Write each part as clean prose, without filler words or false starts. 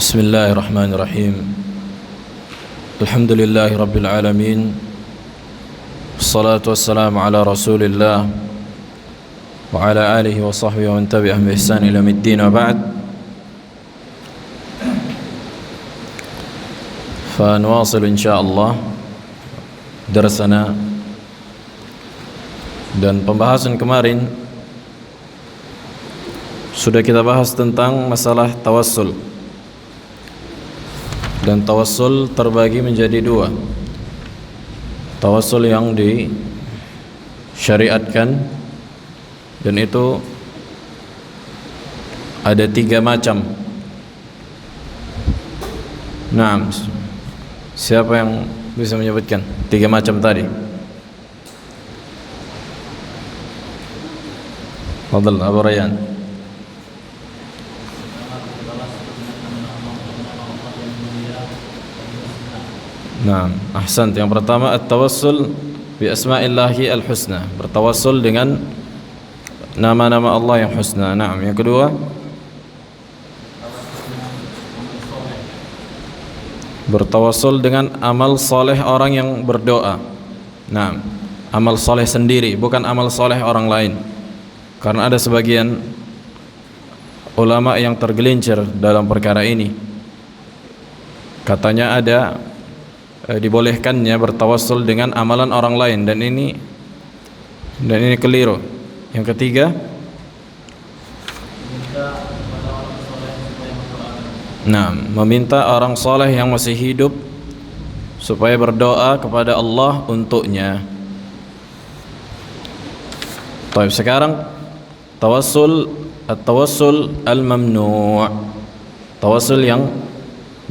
بسم الله الرحمن الرحيم الحمد لله رب العالمين والصلاة والسلام على رسول الله وعلى آله وصحبه ومن تبعهم بإحسان إلى يوم الدين وبعد فنواصل إن شاء الله درسنا dan pembahasan kemarin sudah kita bahas tentang masalah tawassul. Dan tawassul terbagi menjadi dua. Tawassul yang disyariatkan, dan itu ada 3 macam. Nah, siapa yang bisa menyebutkan 3 macam tadi? Fadhal Abu Rayyan. Nah, ahsant. Yang pertama at-tawassul bi asma'illahi al-husna, bertawassul dengan nama-nama Allah yang husna. Nah, yang kedua bertawassul dengan amal soleh orang yang berdoa. Nah, amal soleh sendiri, bukan amal soleh orang lain. Karena ada sebagian ulama yang tergelincir dalam perkara ini. Katanya ada dibolehkannya bertawassul dengan amalan orang lain, dan ini keliru. Yang ketiga, meminta orang soleh yang masih hidup supaya berdoa kepada Allah untuknya. Baik, sekarang at-tawassul al-mamnu', tawassul yang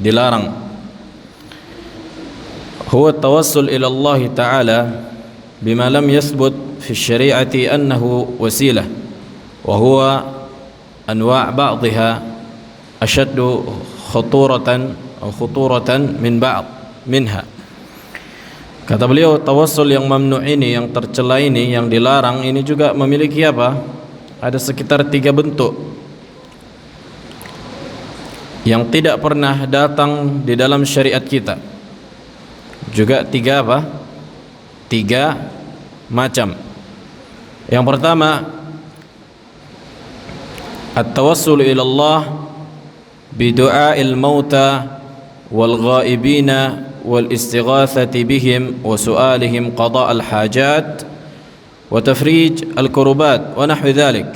dilarang. هو التوسل إلى الله تعالى بما لم يثبت في الشريعة أنه وسيلة، وهو أنواع بعضها أشد خطورة من بعض منها. Kata beliau, tawassul yang mamnu' ini, yang tercela ini, yang dilarang ini juga memiliki apa? Ada sekitar 3 bentuk yang tidak pernah datang di dalam syariat kita. Juga 3 apa? 3 macam. Yang pertama, at-tawassul ila Allah bi du'a'il mauta wal ghaibina wal istighatsati bihim wa su'alihim qada' al hajat wa tafrij al kurubat wa nahwi dhalik.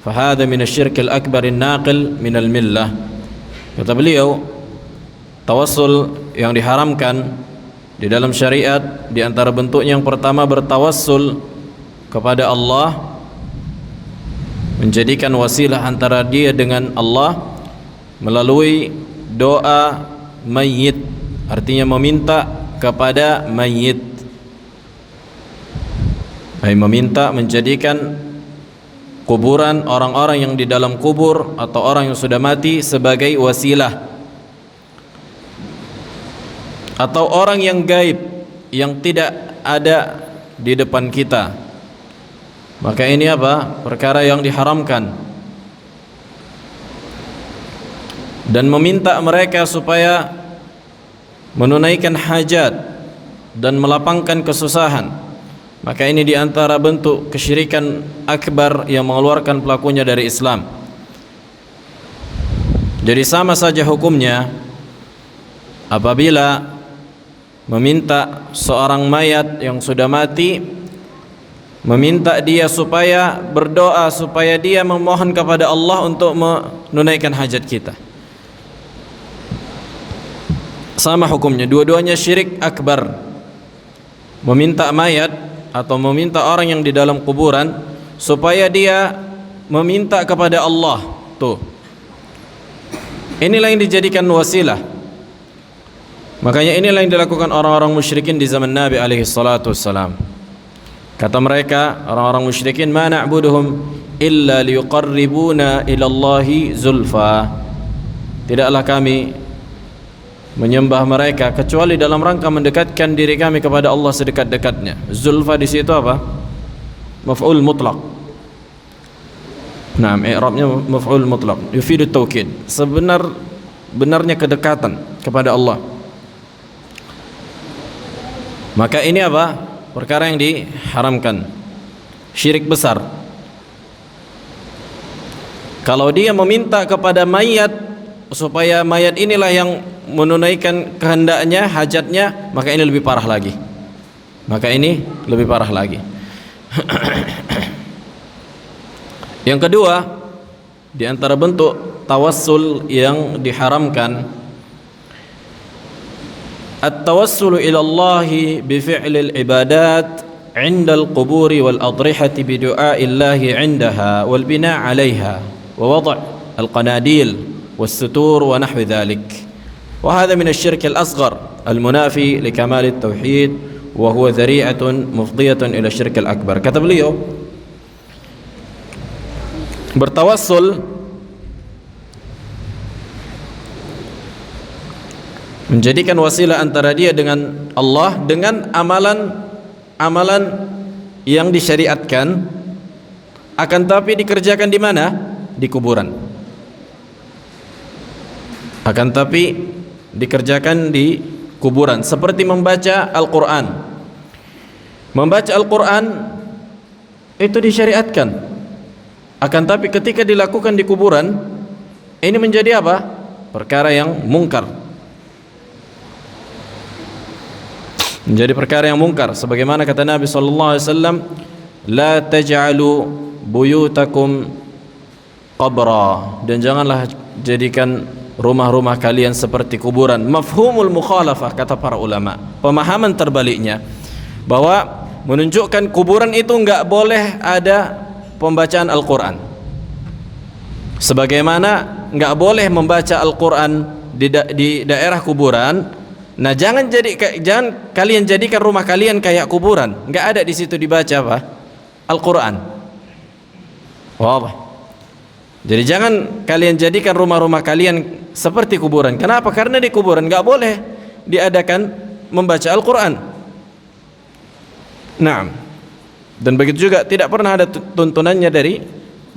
Fa hadha min asy-syirk al akbar an-naqil min al millah. Kata beliau, tawassul yang diharamkan di dalam syariat, di antara bentuknya yang pertama bertawassul kepada Allah, menjadikan wasilah antara dia dengan Allah melalui doa mayit, artinya meminta kepada mayit. Meminta menjadikan kuburan orang-orang yang di dalam kubur atau orang yang sudah mati sebagai wasilah, atau orang yang gaib yang tidak ada di depan kita. Maka ini apa? Perkara yang diharamkan. Dan meminta mereka supaya menunaikan hajat dan melapangkan kesusahan, maka ini di antara bentuk kesyirikan akbar yang mengeluarkan pelakunya dari Islam. Jadi sama saja hukumnya apabila meminta seorang mayat yang sudah mati, meminta dia supaya berdoa, supaya dia memohon kepada Allah untuk menunaikan hajat kita. Sama hukumnya, dua-duanya syirik akbar. Meminta mayat atau meminta orang yang di dalam kuburan supaya dia meminta kepada Allah. Tuh, inilah yang dijadikan wasilah. Makanya inilah yang dilakukan orang-orang musyrikin di zaman Nabi alaihi salatu wassalam. Kata mereka, orang-orang musyrikin, ma na'buduhum illa liyuqarribuna ila Allahi zulfa. Tidaklah kami menyembah mereka kecuali dalam rangka mendekatkan diri kami kepada Allah sedekat-dekatnya. Zulfa di situ apa? Maf'ul mutlaq. Naam, i'rabnya maf'ul mutlaq yufidu taukid. benarnya kedekatan kepada Allah. Maka ini apa? Perkara yang diharamkan, syirik besar. Kalau dia meminta kepada mayat supaya mayat inilah yang menunaikan kehendaknya, hajatnya, maka ini lebih parah lagi. Maka ini lebih parah lagi. Yang kedua, di antara bentuk tawassul yang diharamkan, at-tawassulu ila Allah bi fi'lil ibadat 'inda al-qubur wal adrihati bi du'a'illahi 'indaha wal bina' 'alayha wa wad' al-qanadil was sutur wa nahwi dhalik. Wa hadha min asy-syirk al-asghar al-munafi li kamal at-tauhid wa huwa dhari'atun mufdiyatun ila asy-syirk al-akbar. Kata beliau, bertawassul menjadikan wasilah antara dia dengan Allah dengan amalan yang disyariatkan, akan tapi dikerjakan di mana? Di kuburan. Akan tapi dikerjakan di kuburan, seperti membaca Al-Quran. Membaca Al-Quran itu disyariatkan, akan tapi ketika dilakukan di kuburan, ini menjadi apa? Perkara yang mungkar. Menjadi perkara yang mungkar, sebagaimana kata Nabi sallallahu alaihi wasallam, la taj'alu buyutakum qabra, dan janganlah jadikan rumah-rumah kalian seperti kuburan. Mafhumul mukhalafah, kata para ulama, pemahaman terbaliknya, bahwa menunjukkan kuburan itu enggak boleh ada pembacaan Al-Quran, sebagaimana enggak boleh membaca Al-Quran di daerah kuburan. Nah, jangan kalian jadikan rumah kalian kayak kuburan. Enggak ada di situ dibaca apa? Al-Quran. Wah. Jadi jangan kalian jadikan rumah-rumah kalian seperti kuburan. Kenapa? Karena di kuburan enggak boleh diadakan membaca Al-Quran. Naam. Dan begitu juga tidak pernah ada tuntunannya dari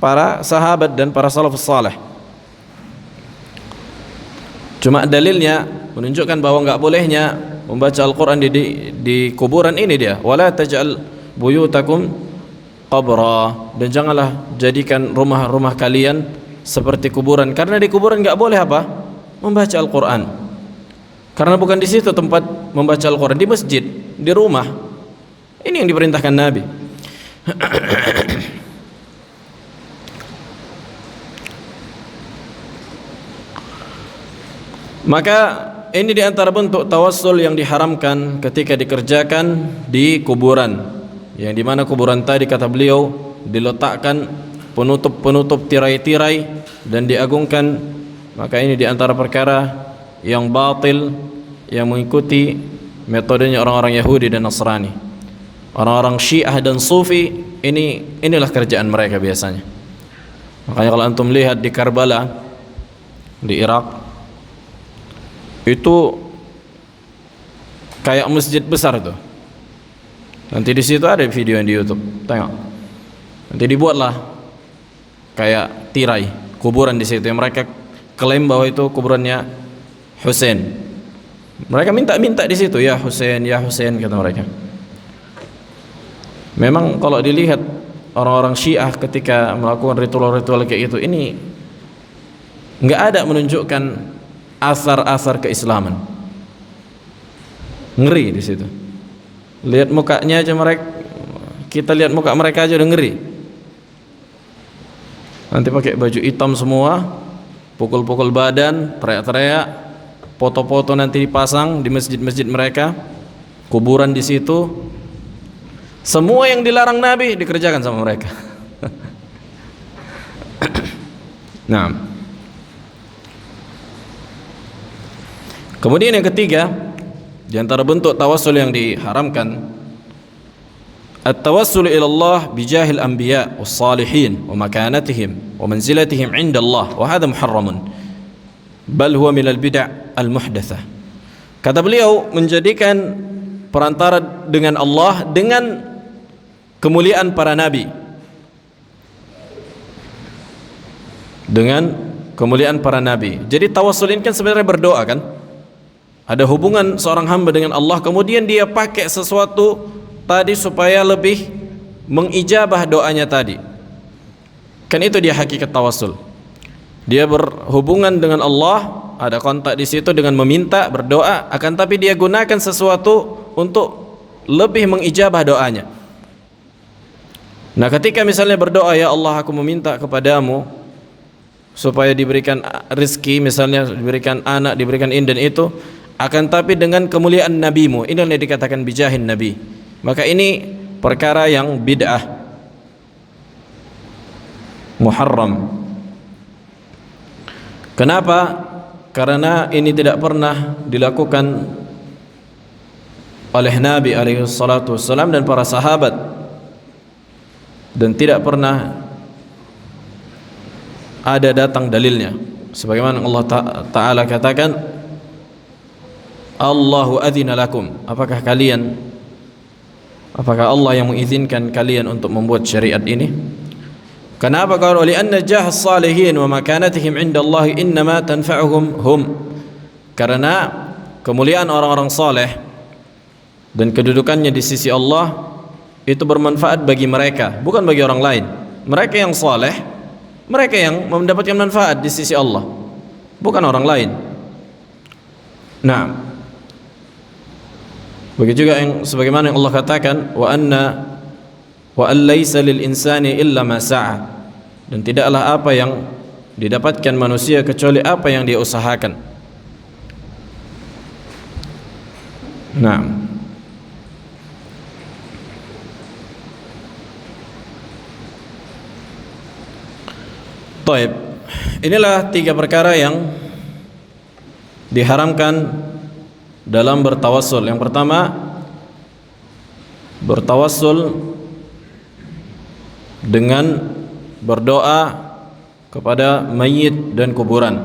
para sahabat dan para salafus saleh. Cuma dalilnya menunjukkan bahwa enggak bolehnya membaca Al-Quran di kuburan ini dia. Wala taj'al buyutakum qabra, dan janganlah jadikan rumah-rumah kalian seperti kuburan, karena di kuburan enggak boleh apa? Membaca Al-Quran. Karena bukan di situ tempat membaca Al-Quran, di masjid, di rumah. Ini yang diperintahkan Nabi. Maka ini diantara bentuk tawassul yang diharamkan ketika dikerjakan di kuburan, yang dimana kuburan tadi kata beliau diletakkan penutup tirai-tirai dan diagungkan. Maka ini diantara perkara yang batil, yang mengikuti metodenya orang-orang Yahudi dan Nasrani. Orang-orang Syiah dan Sufi, inilah kerjaan mereka biasanya. Makanya kalau antum lihat di Karbala di Irak, itu kayak masjid besar tuh. Nanti di situ ada video yang di YouTube, tengok. Nanti dibuatlah kayak tirai kuburan di situ, yang mereka klaim bahwa itu kuburannya Husain. Mereka minta di situ, ya Husain, ya Husain, kata mereka. Memang kalau dilihat orang-orang Syiah ketika melakukan ritual-ritual kayak gitu, ini nggak ada menunjukkan asar-asar keislaman. Ngeri di situ. Lihat mukanya aja mereka, kita lihat muka mereka aja udah ngeri. Nanti pakai baju hitam semua, pukul-pukul badan, teriak-teriak, foto-foto nanti dipasang di masjid-masjid mereka, kuburan di situ. Semua yang dilarang Nabi dikerjakan sama mereka. Nah, kemudian yang ketiga, di antara bentuk tawassul yang diharamkan, at-tawassul ila Allah bijahil anbiya was salihin wa makanatihim wa manzilatihim 'inda Allah, wa hadha muharramun bal huwa min al-bid'ah al-muhdatsah. Kata beliau, menjadikan perantara dengan Allah dengan kemuliaan para nabi, dengan kemuliaan para nabi. Jadi tawassul ini kan sebenarnya berdoa kan? Ada hubungan seorang hamba dengan Allah, kemudian dia pakai sesuatu tadi supaya lebih mengijabah doanya tadi. Kan itu dia hakikat tawassul. Dia berhubungan dengan Allah, ada kontak di situ dengan meminta, berdoa, akan tapi dia gunakan sesuatu untuk lebih mengijabah doanya. Nah, ketika misalnya berdoa, ya Allah, aku meminta kepadamu supaya diberikan rezeki, misalnya diberikan anak, diberikan ini dan itu, akan tapi dengan kemuliaan nabimu, ini yang dikatakan bijahin nabi. Maka ini perkara yang bid'ah, muharram. Kenapa? Karena ini tidak pernah dilakukan oleh Nabi alaihi salatu wassalam dan para sahabat, dan tidak pernah ada datang dalilnya. Sebagaimana Allah Ta'ala katakan, Allahu adzina lakum, apakah Allah yang mengizinkan kalian untuk membuat syariat ini? Kenapa? Kalau li'anna jah salihin wa makanatihim 'inda Allah innama tanfa'uhum hum. Karena kemuliaan orang-orang saleh dan kedudukannya di sisi Allah itu bermanfaat bagi mereka, bukan bagi orang lain. Mereka yang saleh, mereka yang mendapatkan manfaat di sisi Allah, bukan orang lain. Nah, begitu juga yang sebagaimana yang Allah katakan, wa an laysa lil insani illa ma sa'a, dan tidaklah apa yang didapatkan manusia kecuali apa yang dia usahakan. Nah, taib, inilah tiga perkara yang diharamkan dalam bertawassul. Yang pertama, bertawassul dengan berdoa kepada mayit dan kuburan.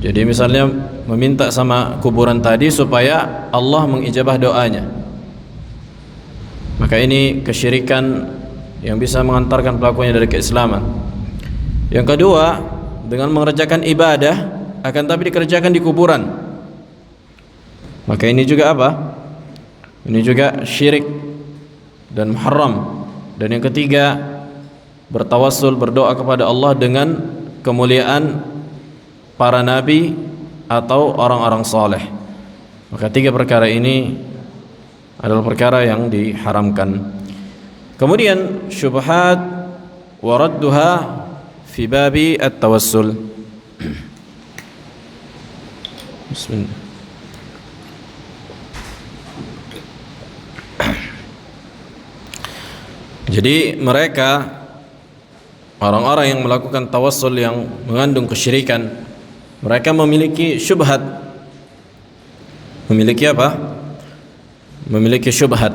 Jadi misalnya meminta sama kuburan tadi supaya Allah mengijabah doanya, maka ini kesyirikan yang bisa mengantarkan pelakunya dari keislaman. Yang kedua, dengan mengerjakan ibadah akan tapi dikerjakan di kuburan, maka ini juga apa? Ini juga syirik dan muharram. Dan yang ketiga, bertawassul, berdoa kepada Allah dengan kemuliaan para nabi atau orang-orang saleh. Maka tiga perkara ini adalah perkara yang diharamkan. Kemudian syubhat wa radduha fi babi at-tawassul. Bismillah. Jadi mereka, orang-orang yang melakukan tawassul yang mengandung kesyirikan, mereka memiliki syubhat. Memiliki apa? Memiliki syubhat.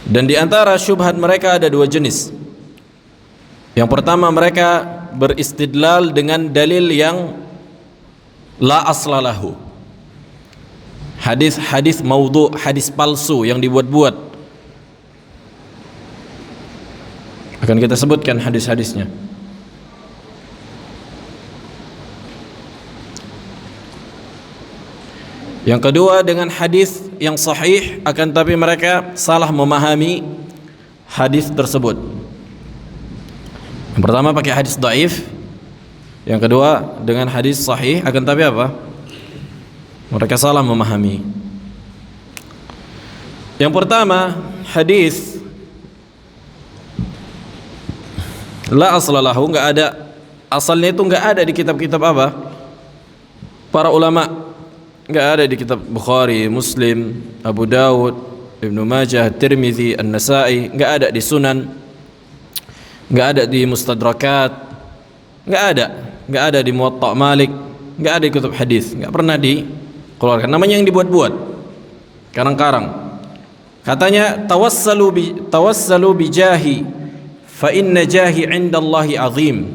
Dan di antara syubhat mereka ada dua jenis. Yang pertama, mereka beristidlal dengan dalil yang la aslalahu. Hadis maudhu', hadis palsu yang dibuat-buat. Akan kita sebutkan hadis-hadisnya. Yang kedua, dengan hadis yang sahih, akan tapi mereka salah memahami hadis tersebut. Yang pertama pakai hadis dhaif, yang kedua dengan hadis sahih, akan tapi apa? Mereka salah memahami. Yang pertama, hadis la aslalahu, enggak ada asalnya, itu enggak ada di kitab-kitab apa? Para ulama. Enggak ada di kitab Bukhari, Muslim, Abu Dawud, Ibnu Majah, Tirmizi, An-Nasa'i, enggak ada di Sunan, enggak ada di Mustadrakat, enggak ada di Muwatta' Malik, enggak ada di kitab hadis, enggak pernah dikeluarkan. Namanya yang dibuat-buat, karang-karang. Katanya tawassalu bi jahi fa inna jahi 'indallahi 'azim.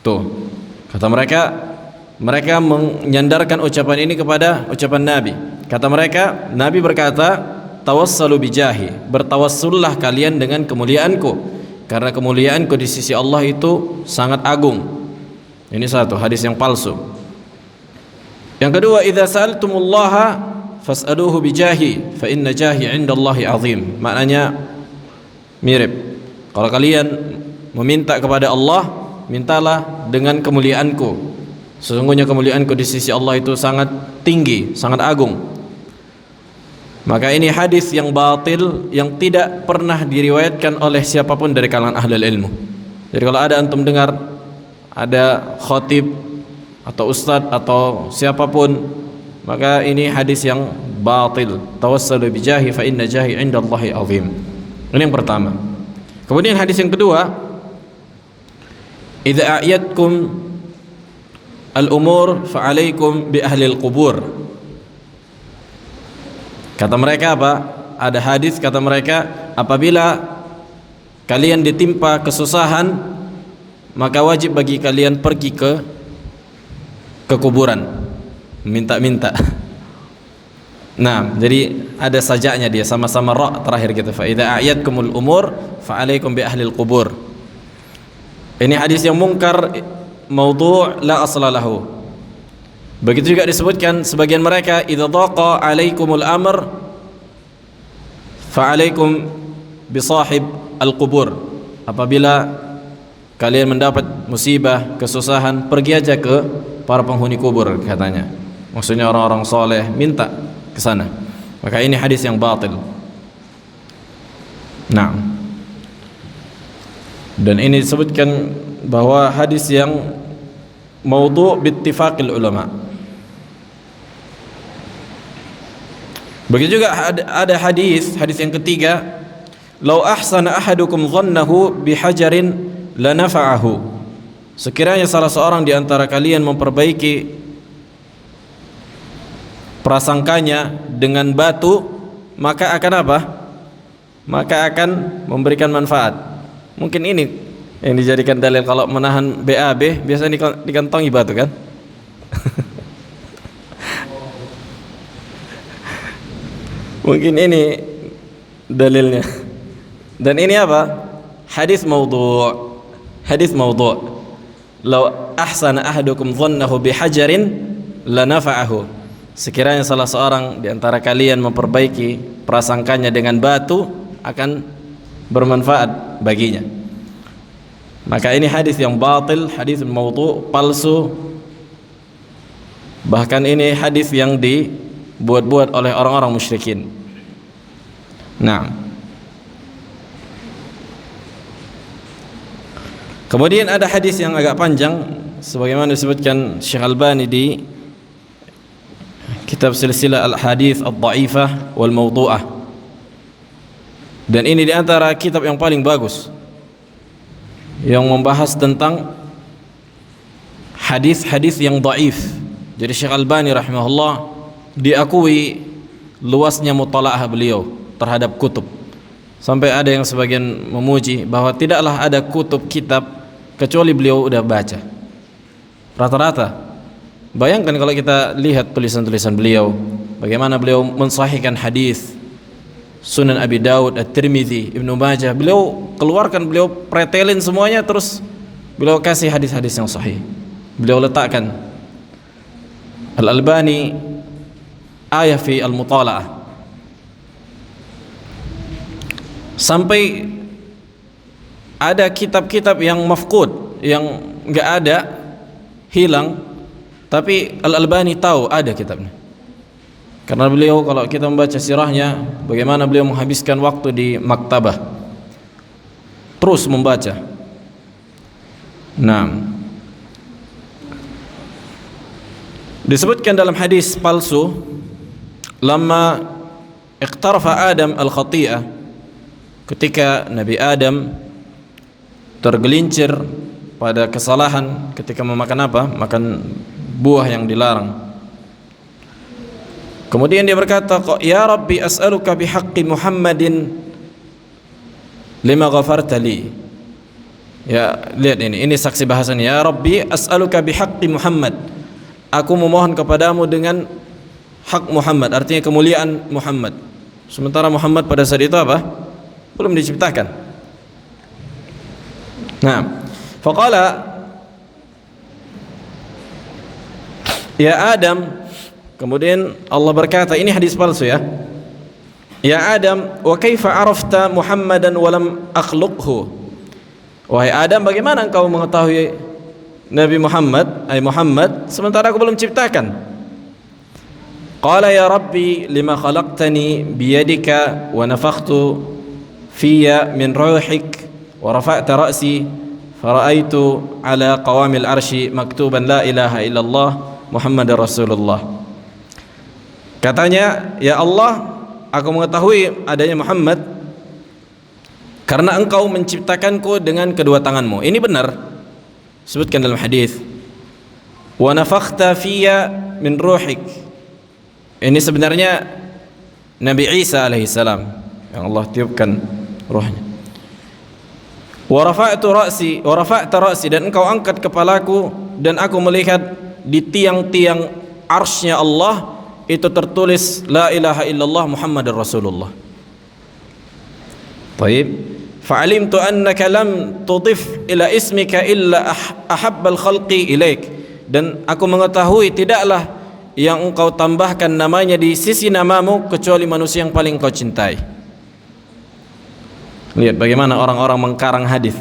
Tuh, kata mereka menyandarkan ucapan ini kepada ucapan Nabi. Kata mereka, Nabi berkata, tawassalu bijahi, bertawassullah kalian dengan kemuliaanku. karena kemuliaanku di sisi Allah itu sangat agung. Ini satu hadis yang palsu. Yang kedua, idza sa'altumullaha fas'aluhu bijahi fa inna jahi 'indallahi 'azim. Maknanya mirip. Kalau kalian meminta kepada Allah, mintalah dengan kemuliaanku. Sesungguhnya kemuliaanku di sisi Allah itu sangat tinggi, sangat agung. Maka ini hadis yang batil, yang tidak pernah diriwayatkan oleh siapapun dari kalangan ahli ilmu. Jadi kalau ada antum dengar ada khatib atau ustadz atau siapapun, maka ini hadis yang batil. Tawassalu bijahi fa inna jahi 'indallahi 'azim. Ini yang pertama. Kemudian hadis yang kedua, idza a'yadkum al-umur fa 'alaikum bi ahli al-qubur. Kata mereka apa? Ada hadis kata mereka, apabila kalian ditimpa kesusahan, maka wajib bagi kalian pergi ke kuburan, minta-minta. Nah, jadi ada sajaknya dia, sama-sama ra terakhir gitu. Fa idza a'yadkumul umur fa 'alaikum bi ahli al-qubur. Ini hadis yang mungkar, maudhu' la asla lahu. Begitu juga disebutkan sebagian mereka, idza dhaqa 'alaikumul amr fa 'alaikum bi sahib al-qubur. Apabila kalian mendapat musibah, kesusahan, pergi aja ke para penghuni kubur katanya. Maksudnya orang-orang soleh, minta ke sana. Maka ini hadis yang batil. Nah, dan ini disebutkan bahwa hadis yang maudhu' bittifaqil ulama. Begitu juga ada hadis yang ketiga, lau ahsana ahadukum dhannahu bihajarin lanafa'ahu. Sekiranya salah seorang di antara kalian memperbaiki prasangkanya dengan batu, maka akan apa? Maka akan memberikan manfaat. Mungkin ini yang dijadikan dalil kalau menahan BAB biasanya dikantongi batu kan? Mungkin ini dalilnya. Dan ini apa? Hadis maudhu'. Hadis maudhu'. Lau ahsana ahadukum dhannahu bihajarin lanafa'ahu. Sekiranya salah seorang di antara kalian memperbaiki prasangkanya dengan batu, akan bermanfaat baginya. Maka ini hadis yang batil, hadis maudhu', palsu. Bahkan ini hadis yang dibuat-buat oleh orang-orang musyrikin. Nah, kemudian ada hadis yang agak panjang, sebagaimana disebutkan Syekh Albani di kitab Silsilah Al-Hadits Ad-Dha'ifah wal Mawdu'ah. Dan ini di antara kitab yang paling bagus yang membahas tentang hadis-hadis yang dhaif. Jadi Syekh Albani rahimahullah diakui luasnya mutalaah beliau terhadap kutub. Sampai ada yang sebagian memuji bahwa tidaklah ada kutub kitab kecuali beliau udah baca. Rata-rata. Bayangkan kalau kita lihat tulisan-tulisan beliau, bagaimana beliau mensahihkan hadis Sunan Abi Daud, At-Tirmidzi, Ibnu Majah. Beliau keluarkan, beliau pretelin semuanya, terus beliau kasih hadis-hadis yang sahih. Beliau letakkan. Al-Albani ayah fi al-mutala'ah. Sampai ada kitab-kitab yang mafqud, yang enggak ada, hilang, tapi Al-Albani tahu ada kitabnya. Karena beliau, kalau kita membaca sirahnya, bagaimana beliau menghabiskan waktu di maktabah, terus membaca. Nah, disebutkan dalam hadis palsu, lama iqtarafa Adam al-khati'ah, ketika Nabi Adam tergelincir pada kesalahan ketika memakan apa? Makan buah yang dilarang. Kemudian dia berkata, ya Rabbi as'aluka bihaqqi Muhammadin lima ghafarta li. Ya, lihat ini saksi bahasannya. Ya Rabbi as'aluka bihaqqi Muhammad. Aku memohon kepadamu dengan hak Muhammad, artinya kemuliaan Muhammad. Sementara Muhammad pada saat itu apa? Belum diciptakan. Nah, faqala ya Adam, kemudian Allah berkata, ini hadis palsu ya. Ya Adam, wa kaifa arafta Muhammadan wa lam akhluqhu? Wahai Adam, bagaimana engkau mengetahui Nabi Muhammad, Muhammad, sementara aku belum ciptakan? Qala ya Rabbi, lima khalaqtani biyadika wa nafakhtu fiyya min ruhik wa rafa'ta ra'si fara'aitu ala qawamil arsy maktuban la ilaha illallah Muhammadar Rasulullah. Katanya, ya Allah, aku mengetahui adanya Muhammad karena engkau menciptakanku dengan kedua tanganmu. Ini benar, sebutkan dalam hadis. Wa nafakhta fiyya min ruhik. Ini sebenarnya Nabi Isa alaihissalam yang Allah tiupkan ruhnya. Wa rafa'ta ra'si, dan engkau angkat kepalaku dan aku melihat di tiang-tiang arsy-Nya Allah itu tertulis la ilaha illallah Muhammadar Rasulullah. Baik, fa'alimtu annaka lam tudif ila ismika illa ahabbal khalqi ilaik, dan aku mengetahui tidaklah yang engkau tambahkan namanya di sisi namamu kecuali manusia yang paling kau cintai. Lihat bagaimana orang-orang mengkarang hadis.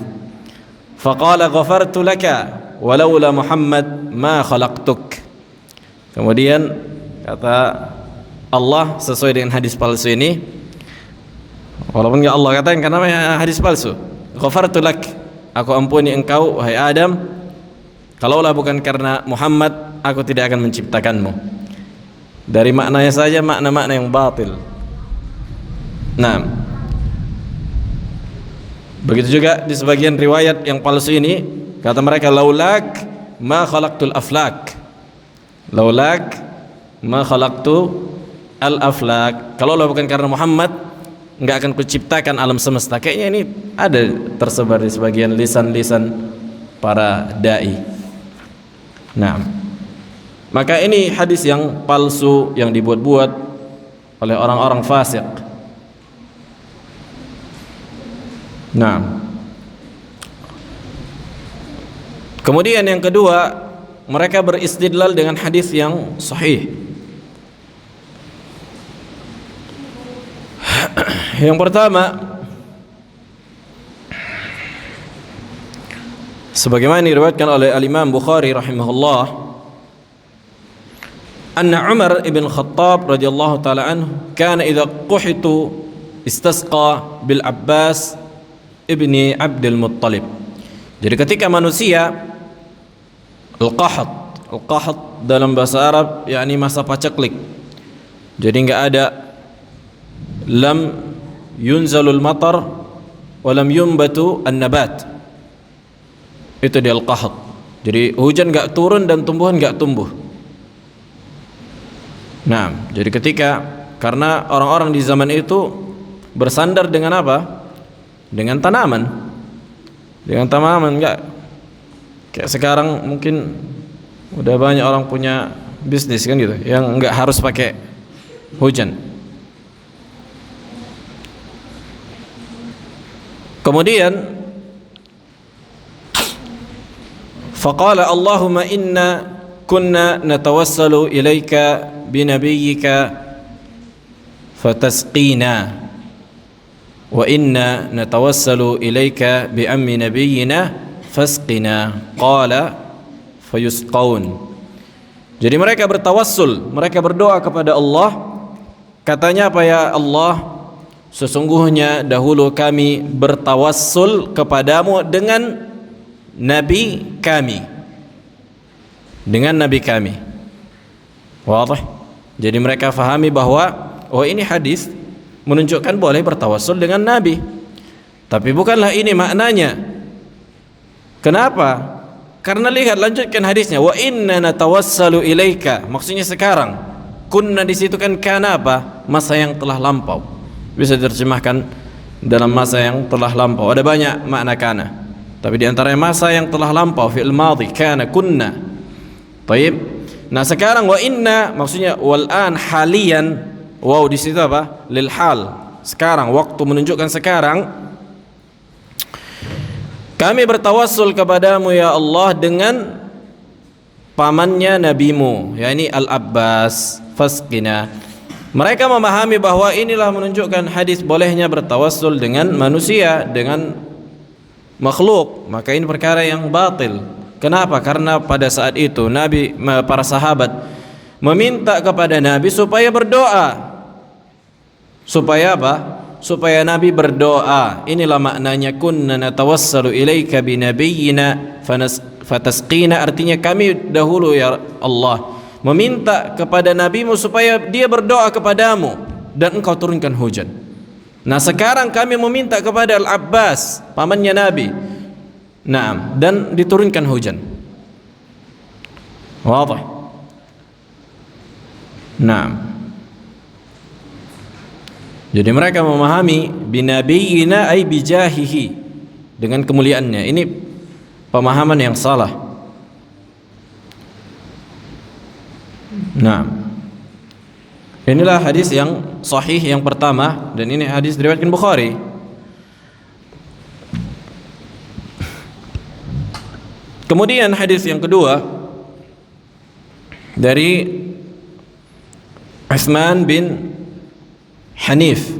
Faqala ghafartu laka walaula Muhammad ma khalaqtuk. Kemudian kata Allah sesuai dengan hadis palsu ini, walaupun enggak Allah katakan karena hadis palsu, ghafartu lak, aku ampuni engkau wahai Adam, kalaulah bukan karena Muhammad aku tidak akan menciptakanmu. Dari maknanya saja makna-makna yang batil. Nah, begitu juga di sebagian riwayat yang palsu ini, kata mereka laulak ma khalaqtul aflak, laulak ma khalaqtu al-aflak, kalau bukan karena Muhammad enggak akan kuciptakan alam semesta. Kayaknya ini ada tersebar di sebagian lisan-lisan para dai. Nah, maka ini hadis yang palsu yang dibuat-buat oleh orang-orang fasik. Nah, kemudian yang kedua, mereka beristidlal dengan hadis yang sahih. Yang pertama, sebagaimana diriwayatkan oleh Al-Imam Bukhari rahimahullah, anna Umar ibn Khattab radhiyallahu taala anhu kana idza quhitu istasqa bil Abbas ibni Abdul Muttalib. Jadi ketika manusia al-qahat dalam bahasa Arab yakni masa paceklik. Jadi enggak ada lam yunzalul matar wa lam yumbatu an-nabat. Itu dia al-qahat. Jadi hujan enggak turun dan tumbuhan enggak tumbuh. Nah, jadi karena orang-orang di zaman itu bersandar dengan apa? Dengan tanaman. Dengan tanaman enggak kayak sekarang mungkin udah banyak orang punya bisnis kan gitu, yang enggak harus pakai hujan. Kemudian faqala Allahumma inna kunna natawassalu ilaika binabiyyika fatasqina wa inna natawassalu ilaika bi ammi nabiyyina fasqina qala fayusqaun. Jadi mereka bertawassul, mereka berdoa kepada Allah. Katanya apa ya Allah? Sesungguhnya dahulu kami bertawassul kepadamu dengan nabi kami. Dengan nabi kami. Wadah. Jadi mereka fahami bahwa ini hadis menunjukkan boleh bertawassul dengan nabi. Tapi bukanlah ini maknanya. Kenapa? Karena lihat, lanjutkan hadisnya, wa inna natawassalu ilaika. Maksudnya sekarang. Kunna di situ kan kana apa? Masa yang telah lampau. Bisa diterjemahkan dalam masa yang telah lampau. Ada banyak makna kana. Tapi di antaranya masa yang telah lampau, fi'il madhi, kana, kunna. Baik. Nah, sekarang wa inna maksudnya wal an, halian. Wow, di situ apa? Lil hal. Sekarang, waktu menunjukkan sekarang. kami bertawassul kepadamu ya Allah dengan pamannya nabimu, yakni Al-Abbas, fasqina. Mereka memahami bahwa inilah menunjukkan hadis bolehnya bertawassul dengan manusia, dengan makhluk. Maka ini perkara yang batil. Kenapa? Karena pada saat itu Nabi, para sahabat meminta kepada Nabi supaya berdoa. Supaya apa? Supaya Nabi berdoa. Inilah maknanya kunna natawassalu ilaika binabiyyina fatasqina, artinya kami dahulu ya Allah meminta kepada nabimu supaya dia berdoa kepadamu dan engkau turunkan hujan. Nah, sekarang kami meminta kepada Al-Abbas, pamannya Nabi. Naam, dan diturunkan hujan. Wadah. Naam. Jadi mereka memahami binabiyina ay bijahihi, dengan kemuliaannya. Ini pemahaman yang salah. Nah, inilah hadis yang sahih yang pertama, dan ini hadis diriwayatkan Bukhari. Kemudian hadis yang kedua dari Utsman bin Hanif.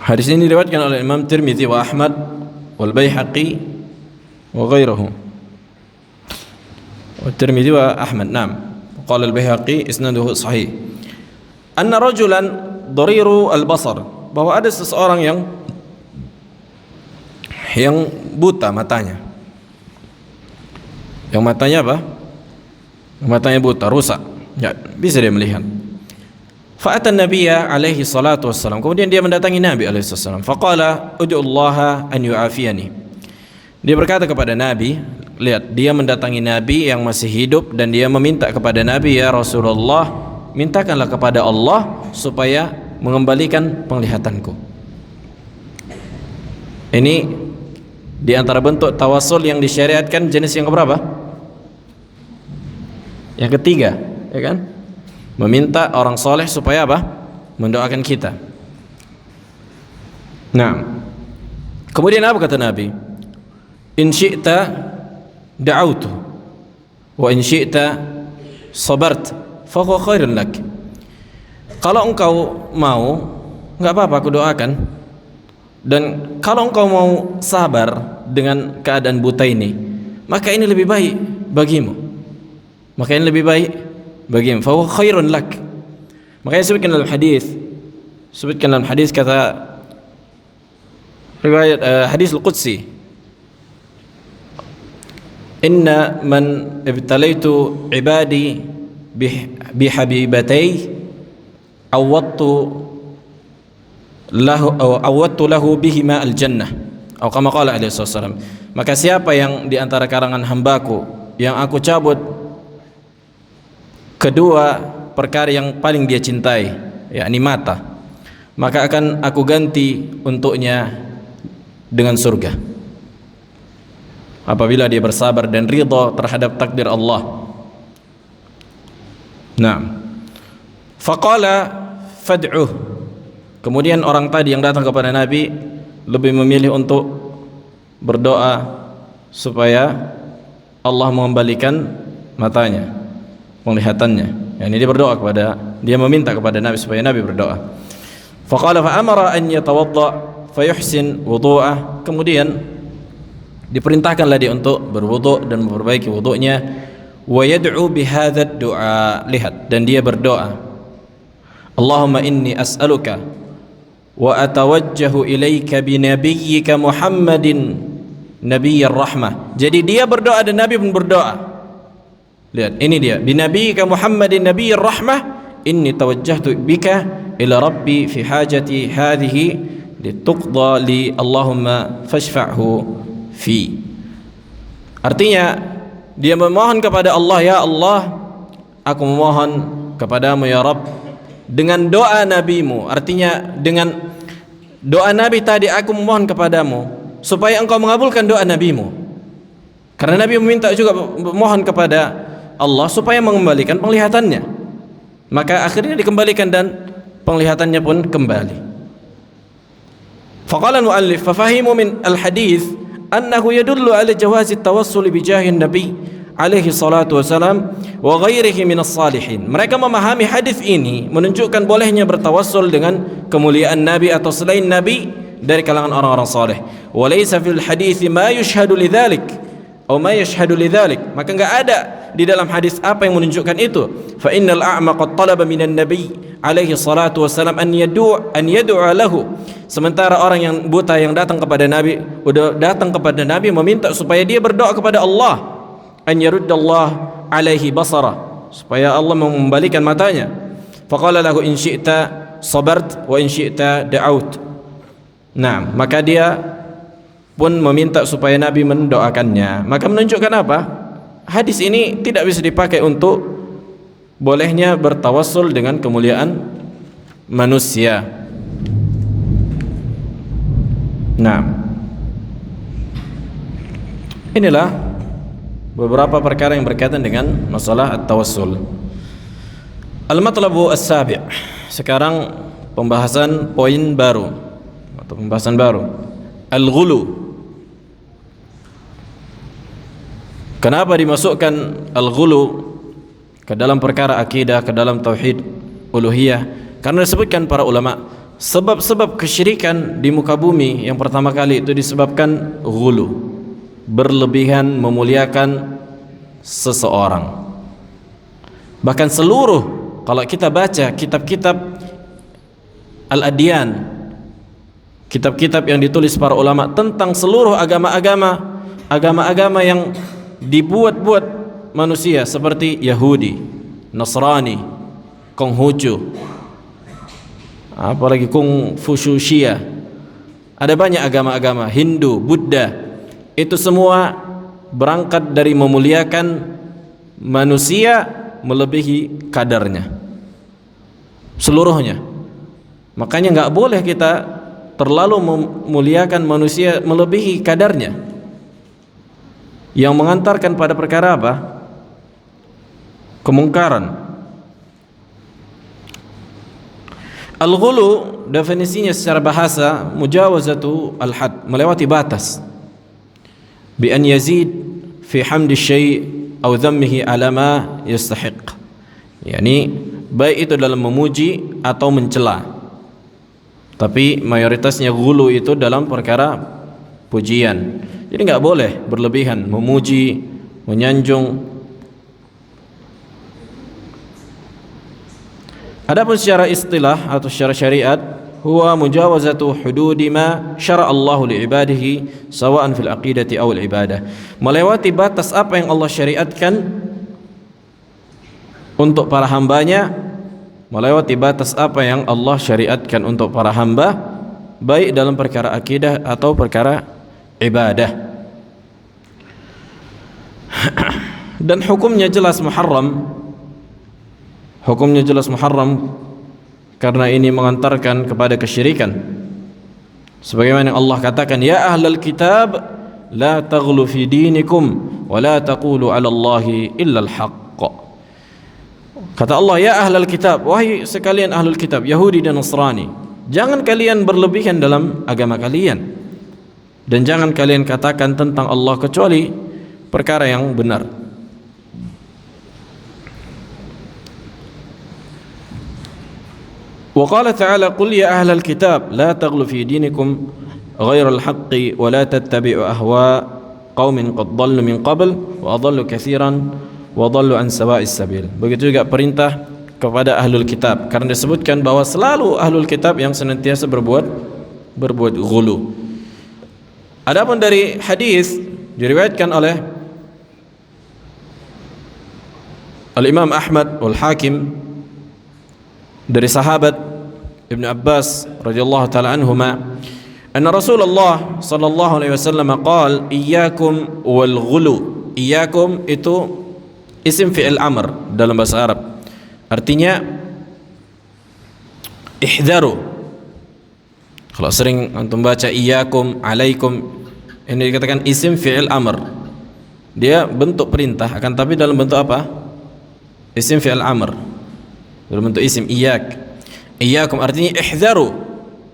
Hadis ini diriwayatkan oleh Imam Tirmidzi wa Ahmad wal Baihaqi wa ghairuhu. Tirmidzi wa Ahmad, naam. Qala al-Baihaqi isnaduhu sahih. Anna rajulan dhariru al-basar, bahwa ada seseorang yang buta matanya. Yang matanya apa? Matanya buta, rusak. Ya, bisa dia melihat. Fa'atan Nabiyya alaihi salatu wassalam. Kemudian dia mendatangi Nabi alaihi salam. Faqala ud'ullaha an yu'afiyani. Dia berkata kepada Nabi, lihat, dia mendatangi Nabi yang masih hidup dan dia meminta kepada Nabi, ya Rasulullah, mintakanlah kepada Allah supaya mengembalikan penglihatanku. Ini di antara bentuk tawassul yang disyariatkan, jenis yang keberapa? Yang ketiga, ya kan? Meminta orang soleh supaya apa? Mendoakan kita. Nah, kemudian apa kata Nabi? In syi'ta da'autu wa in syi'ta sabart fa huwa khairun lak. Kalau engkau mau, enggak apa-apa, aku doakan. Dan kalau engkau mau sabar dengan keadaan buta ini, maka ini lebih baik bagimu. Maka ini lebih baik bagimu. Fa huwa khairun lak. Makanya sebutkan dalam hadis kata riwayat hadis al-Qudsi, inna man ibtalaitu ibadi bihabibatay awwadtu lahu bihima al-jannah, atau kama qala alaihi wasallam. Maka siapa yang di antara karangan hambaku yang aku cabut kedua perkara yang paling dia cintai, yakni mata, maka akan aku ganti untuknya dengan surga apabila dia bersabar dan ridha terhadap takdir Allah. Nah, faqala fad'uh. Kemudian orang tadi yang datang kepada Nabi lebih memilih untuk berdoa supaya Allah mengembalikan matanya, penglihatannya. Yani dia meminta kepada Nabi supaya Nabi berdoa. Faqala fa amara an yatawadda fayuhsin wudu'ah. Kemudian diperintahkanlah dia untuk berwudu dan memperbaiki wudunya. Wa yad'u bihadza du'a. Lihat, dan dia berdoa, Allahumma inni as'aluka wa atawajjahu ilaika binabiyyika Muhammadin nabiyyir rahmah. Jadi dia berdoa dan Nabi pun berdoa. Lihat, ini dia, binabiyyika Muhammadin nabiyyir rahmah, inni tawajjahtu bika ila rabbi fi hajati hadhihi lituqda li Allahumma fashfa'hu fi. Artinya dia memohon kepada Allah, ya Allah, aku memohon kepadamu ya Rabb dengan doa nabimu. Artinya dengan doa Nabi tadi aku memohon kepadamu supaya engkau mengabulkan doa nabimu. Karena Nabi meminta juga memohon kepada Allah supaya mengembalikan penglihatannya. Maka akhirnya dikembalikan dan penglihatannya pun kembali. Faqala al-muallif fafahimu min al-hadith annahu yadullu ala jawazi at-tawassul bi jahi an-nabi alaihi salatu wasalam wa ghairihi min as-salihin. Mereka memahami hadis ini menunjukkan bolehnya bertawassul dengan kemuliaan nabi atau selain nabi dari kalangan orang-orang saleh. Wa laysa fil hadits ma yushhadu lidzalik atau ma yashhadu lidzalik. Maka enggak ada di dalam hadis apa yang menunjukkan itu. Fa innal a'ma qad talaba minan nabi alaihi salatu wasalam an yad'u lahu. Sementara orang yang buta yang datang kepada nabi, udah datang kepada nabi meminta supaya dia berdoa kepada Allah, an yaruddallah alaihi basara, supaya Allah mengembalikan matanya. Faqala lahu in syi'ta sabart wa in syi'ta da'aut. Nah, maka dia pun meminta supaya nabi mendoakannya. Maka menunjukkan apa? Hadis ini tidak bisa dipakai untuk bolehnya bertawassul dengan kemuliaan manusia. Nah, inilah beberapa perkara yang berkaitan dengan masalah at-tawassul. Al-matlabu as-sabi'. Sekarang pembahasan poin baru atau pembahasan baru. Al-ghulu. Kenapa dimasukkan al-ghulu ke dalam perkara akidah, ke dalam tauhid uluhiyah? Karena disebutkan para ulama sebab-sebab kesyirikan di muka bumi yang pertama kali itu disebabkan ghulu, berlebihan memuliakan seseorang. Bahkan seluruh, kalau kita baca kitab-kitab al-adyan, kitab-kitab yang ditulis para ulama tentang seluruh agama-agama yang dibuat-buat manusia, seperti Yahudi, Nasrani, Konghucu, apalagi Konfusius, ada banyak agama-agama, Hindu, Buddha, itu semua berangkat dari memuliakan manusia melebihi kadarnya, seluruhnya. Makanya nggak boleh kita terlalu memuliakan manusia melebihi kadarnya, yang mengantarkan pada perkara apa? Kemungkaran. Al-ghulu definisinya secara bahasa mujawazatu al-had, melewati batas, bi an yazid fi hamdi syai' atau dhammihi ala ma yastahiq. Yani baik itu dalam memuji atau mencela, tapi mayoritasnya ghulu itu dalam perkara pujian. Jadi enggak boleh berlebihan memuji, menyanjung. Adapun secara istilah atau secara syariat, huwa mujawazatu hududi ma syara Allahu li ibadihi sawa'an fil aqidati aw al ibadah. Melewati batas apa yang Allah syariatkan untuk para hambanya, melewati batas apa yang Allah syariatkan untuk para hamba, baik dalam perkara akidah atau perkara ibadah. Dan hukumnya jelas muharram. Hukumnya jelas muharram karena ini mengantarkan kepada kesyirikan. Sebagaimana Allah katakan, ya ahlal kitab la taghlu fi dinikum wa la taqulu 'ala Allahi illa al-haqq. Kata Allah, ya ahlal kitab, wahai sekalian ahlul kitab, Yahudi dan Nasrani, jangan kalian berlebihan dalam agama kalian, dan jangan kalian katakan tentang Allah kecuali perkara yang benar. Wa qala ta'ala qul ya ahlal kitab la taghlu fi dinikum ghairal haqqi wa la tattabi'u ahwa qaumin qad dhallu min qabl wa adallu katsiran wa dhallu an sawa'is sabil. Begitu juga perintah kepada ahlul kitab, karena disebutkan bahwa selalu ahlul kitab yang senantiasa berbuat ghulu. Adapun dari hadis diriwayatkan oleh Al-Imam Ahmad wal Hakim dari sahabat Ibn Abbas radhiyallahu taala anhuma, anna Rasulullah sallallahu alaihi wasallam qaal iyyakum wal ghulu. Iyyakum itu isim fi'il amr dalam bahasa Arab, artinya ihdharu. Kalau sering antum baca iyyakum, alaikum, ini dikatakan isim fi'il amr, dia bentuk perintah, akan tapi dalam bentuk apa? Isim fi'il amr, dalam bentuk isim iyyak. Iyyakum artinya ihdharu,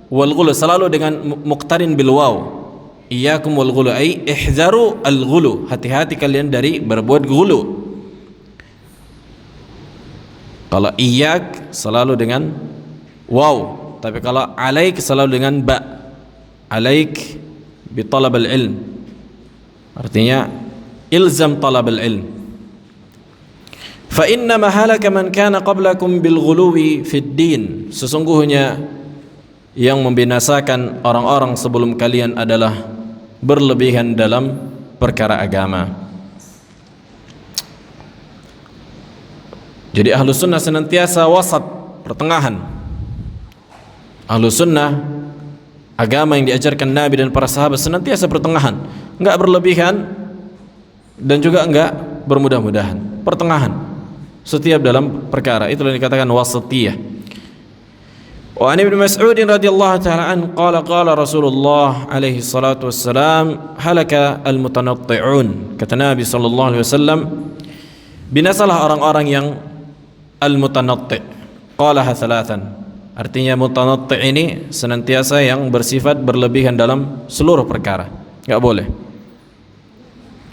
wal ghulu selalu dengan muqtarin bil waw. Iyyakum wal ghulu ay ihzaru al ghulu, hati-hati kalian dari berbuat ghulu. Kalau iyyak selalu dengan waw, tapi kalau alaik selalu dengan ba. Alaik bi talab al ilm, artinya ilzam talab al ilm. Fa inna ma halaka man kana qablakum bil ghuluwi fid din, sesungguhnya yang membinasakan orang-orang sebelum kalian adalah berlebihan dalam perkara agama. Jadi ahlu sunnah senantiasa wasat, pertengahan. Ahlu sunnah, agama yang diajarkan Nabi dan para sahabat senantiasa pertengahan, enggak berlebihan dan juga enggak bermudah-mudahan, pertengahan setiap dalam perkara. Itulah yang dikatakan wasatiyah. Wa an Ibnu Mas'ud radhiyallahu ta'ala an qala Rasulullah alaihi salatu wassalam halaka al-mutanatti'un, kata Nabi sallallahu alaihi wasallam, binasalah orang-orang yang al-mutanatti'. Qalaha thalathan, artinya mutanatti' ini senantiasa yang bersifat berlebihan dalam seluruh perkara, enggak boleh.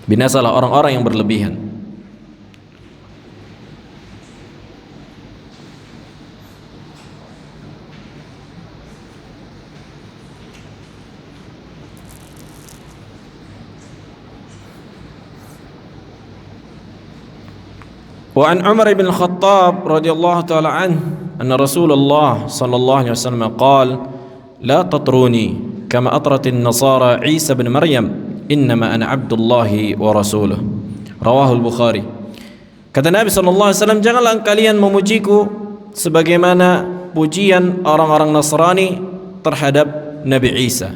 Binasalah orang-orang yang berlebihan. Wa an Umar bin Khattab radhiyallahu ta'ala anhu anna Rasulullah sallallahu alaihi wasallam qala la tatruni kama atratin nasara Isa bin Maryam innama ana abdullahi wa rasuluh. Rawahul Bukhari. Kata Nabi sallallahu alaihi wasallam, janganlah kalian memujiku sebagaimana pujian orang-orang Nasrani terhadap Nabi Isa,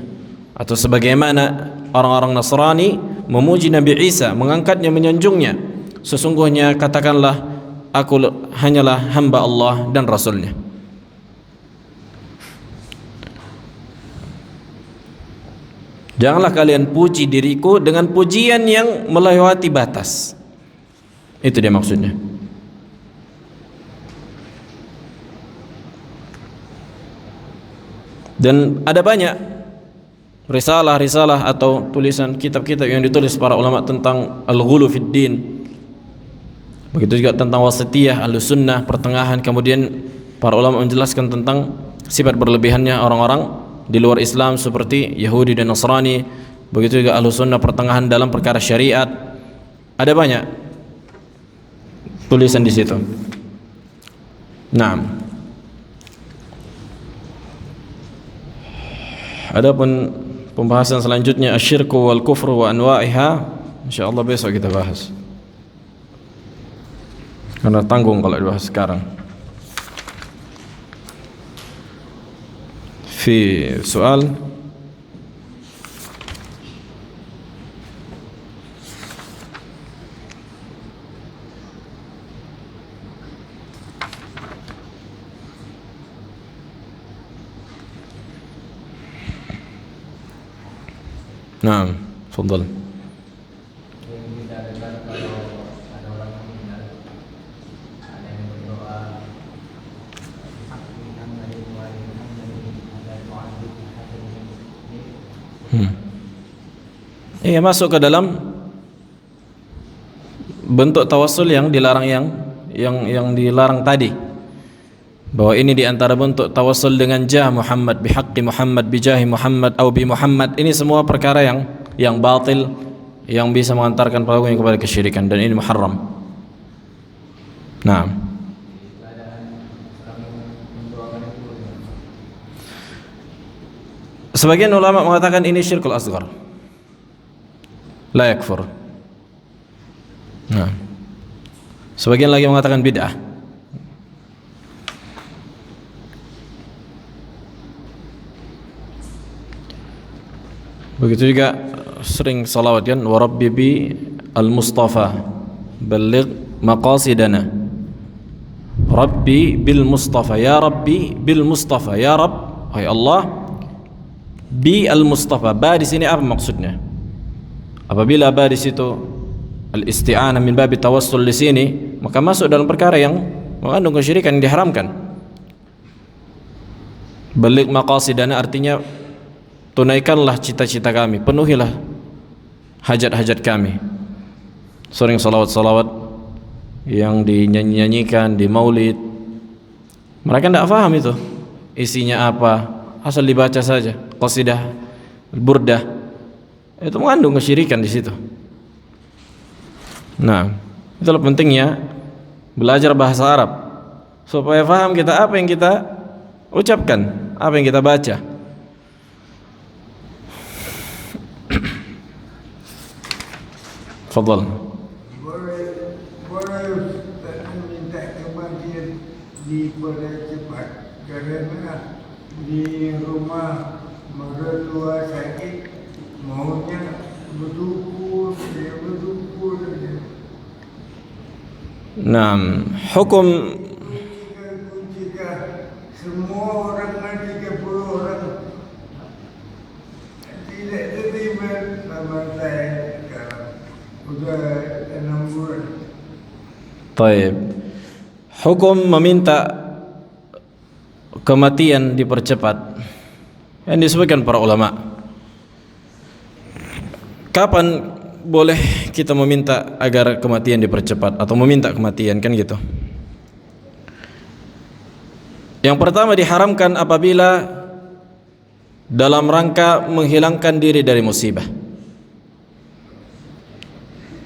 atau sebagaimana orang-orang Nasrani memuji Nabi Isa, mengangkatnya, menyanjungnya. Sesungguhnya katakanlah, aku hanyalah hamba Allah dan Rasulnya. Janganlah kalian puji diriku dengan pujian yang melewati batas. Itu dia maksudnya. Dan ada banyak risalah-risalah atau tulisan kitab-kitab yang ditulis para ulama tentang al-ghulu fid din. Begitu juga tentang wasatiyah, al-sunnah, pertengahan. Kemudian para ulama menjelaskan tentang sifat berlebihannya orang-orang di luar Islam seperti Yahudi dan Nasrani. Begitu juga al-sunnah, pertengahan dalam perkara syariat. Ada banyak tulisan di situ. Naam. Adapun pembahasan selanjutnya asyirku wal kufru wa anwa'iha, insyaallah besok kita bahas. Karena tanggung kalau dibahas sekarang. Fi soal Naam, tafadhal. Iya, masuk ke dalam bentuk tawassul yang dilarang, yang dilarang tadi. Bahwa ini diantara bentuk tawassul dengan jah Muhammad, bihaqqi Muhammad, bijahi Muhammad, atau bi Muhammad. Ini semua perkara yang batil, yang bisa mengantarkan pelakunya kepada kesyirikan, dan ini muharram. Nah, sebagian ulama mengatakan ini syirkul asghar, la yakfur. Nah, sebagian lagi mengatakan bid'ah. Begitu juga sering salawat kan, wa rabbi bi al-mustafa balligh maqasidana. Rabbi bil mustafa, ya rabbi bil mustafa, ya rabb, hai Allah, bi al-mustafa. Ba di sini apa maksudnya? Apabila ba di situ al-isti'anah min babi tawassul di sini, maka masuk dalam perkara yang mengandung kesyirikan yang diharamkan. Balik maqasidana artinya tunaikanlah cita-cita kami, penuhilah hajat-hajat kami. Sering salawat-salawat yang dinyanyi-nyanyikan di maulid, mereka tidak paham itu isinya apa, asal dibaca saja. Qasidah, burdah, itu mengandung kesyirikan di situ. Nah, itulah pentingnya belajar bahasa Arab supaya paham kita apa yang kita ucapkan, apa yang kita baca. Fadhal. Boleh Ustaz minta kematian dipercepat kerana di rumah mertua sakit, maunya berdukur saja. Nah, hukum Jika semua orang 30 orang tidak terima sama saya sekarang sudah 6 bulan. Taib. Hukum meminta kematian dipercepat yang disebutkan para ulama. Kapan boleh kita meminta agar kematian dipercepat atau meminta kematian, kan gitu? Yang pertama diharamkan apabila dalam rangka menghilangkan diri dari musibah.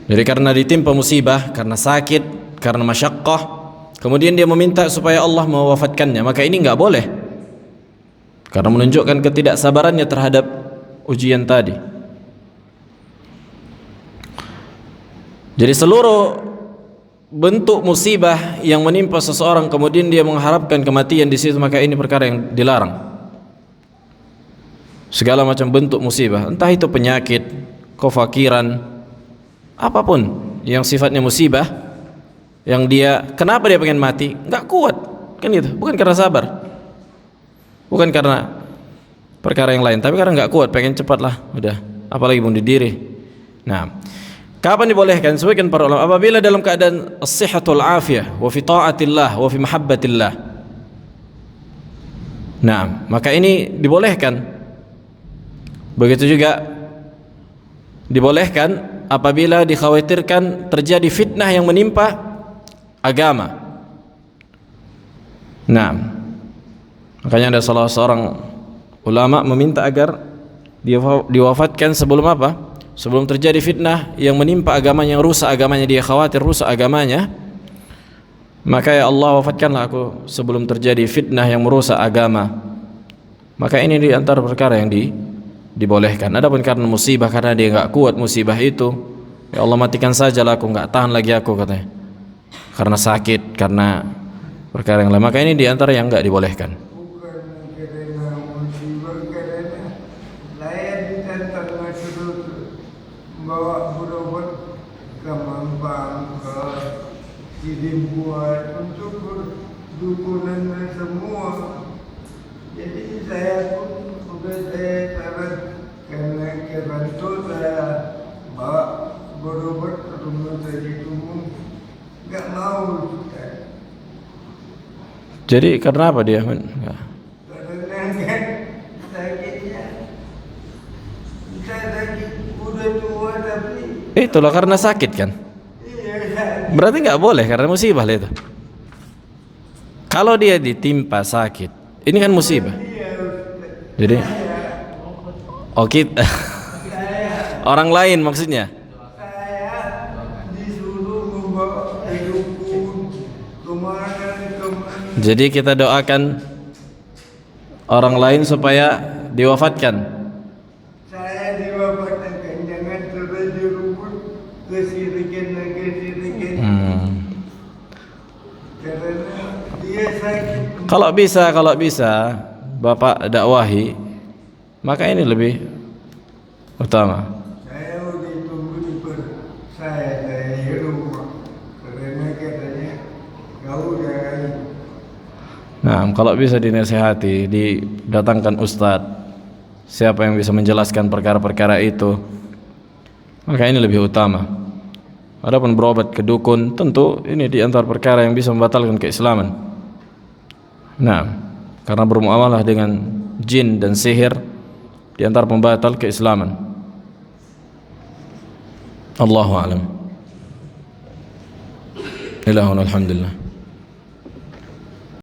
Jadi karena ditimpa musibah, karena sakit, karena masyaqqah, kemudian dia meminta supaya Allah mewafatkannya, maka ini enggak boleh, karena menunjukkan ketidaksabarannya terhadap ujian tadi. Jadi seluruh bentuk musibah yang menimpa seseorang kemudian dia mengharapkan kematian di situ, maka ini perkara yang dilarang. Segala macam bentuk musibah, entah itu penyakit, kefakiran, apapun yang sifatnya musibah, yang dia, kenapa dia pengen mati? Enggak kuat, kan gitu. Bukan karena sabar, bukan karena perkara yang lain, tapi karena enggak kuat, pengen cepat lah, udah, apalagi bunuh diri. Nah, kapan dibolehkan? Sebutkan para ulama, apabila dalam keadaan as-sihhatul afiyah wa fi ta'atillah wa fi mahabbatillah. Nah, maka ini dibolehkan. Begitu juga dibolehkan apabila dikhawatirkan terjadi fitnah yang menimpa agama. Nah, makanya ada salah seorang ulama meminta agar diwafatkan sebelum apa? Sebelum terjadi fitnah yang menimpa agamanya, yang rusak agamanya, dia khawatir rusak agamanya, maka ya Allah, wafatkanlah aku sebelum terjadi fitnah yang merusak agama. Maka ini di antara perkara yang dibolehkan. Adapun karena musibah, karena dia enggak kuat musibah itu, ya Allah matikan sajalah aku, enggak tahan lagi aku, katanya, karena sakit, karena perkara yang lain, maka ini di antara yang enggak dibolehkan. Bukan kerana musibah, kerana saya ditantang suruh bawa berobat ke Mampang, ke Sidimpuan untuk dukungan semua. Jadi saya pun sudah saya saran karena kebantu saya bawa berobat ke rumah sakit umum, enggak mau. Jadi karena apa dia? Karena kan sakitnya, saya sakit udah tua tapi Itulah karena sakit kan? iya, Berarti nggak boleh karena musibah lah itu. Kalau dia ditimpa sakit, ini kan musibah. Jadi, oh kita, orang lain maksudnya. saya disuruh membawa dukun kemana. Jadi kita doakan orang lain supaya diwafatkan. Saya diwafatkan, jangan terus dirubut kesirikan. Karena dia sakit. Kalau bisa Bapak dakwahi, maka ini lebih utama. Saya udah tunggu di saya di rumah karena katanya kau jangan. Nah, kalau bisa dinasihati, didatangkan ustadz, siapa yang bisa menjelaskan perkara-perkara itu, maka ini lebih utama. Adapun berobat ke dukun, tentu ini di antara perkara yang bisa membatalkan keislaman. Nah, karena bermuamalah dengan jin dan sihir di antara pembatal keislaman. Allahu a'lam. Ilahun alhamdulillah.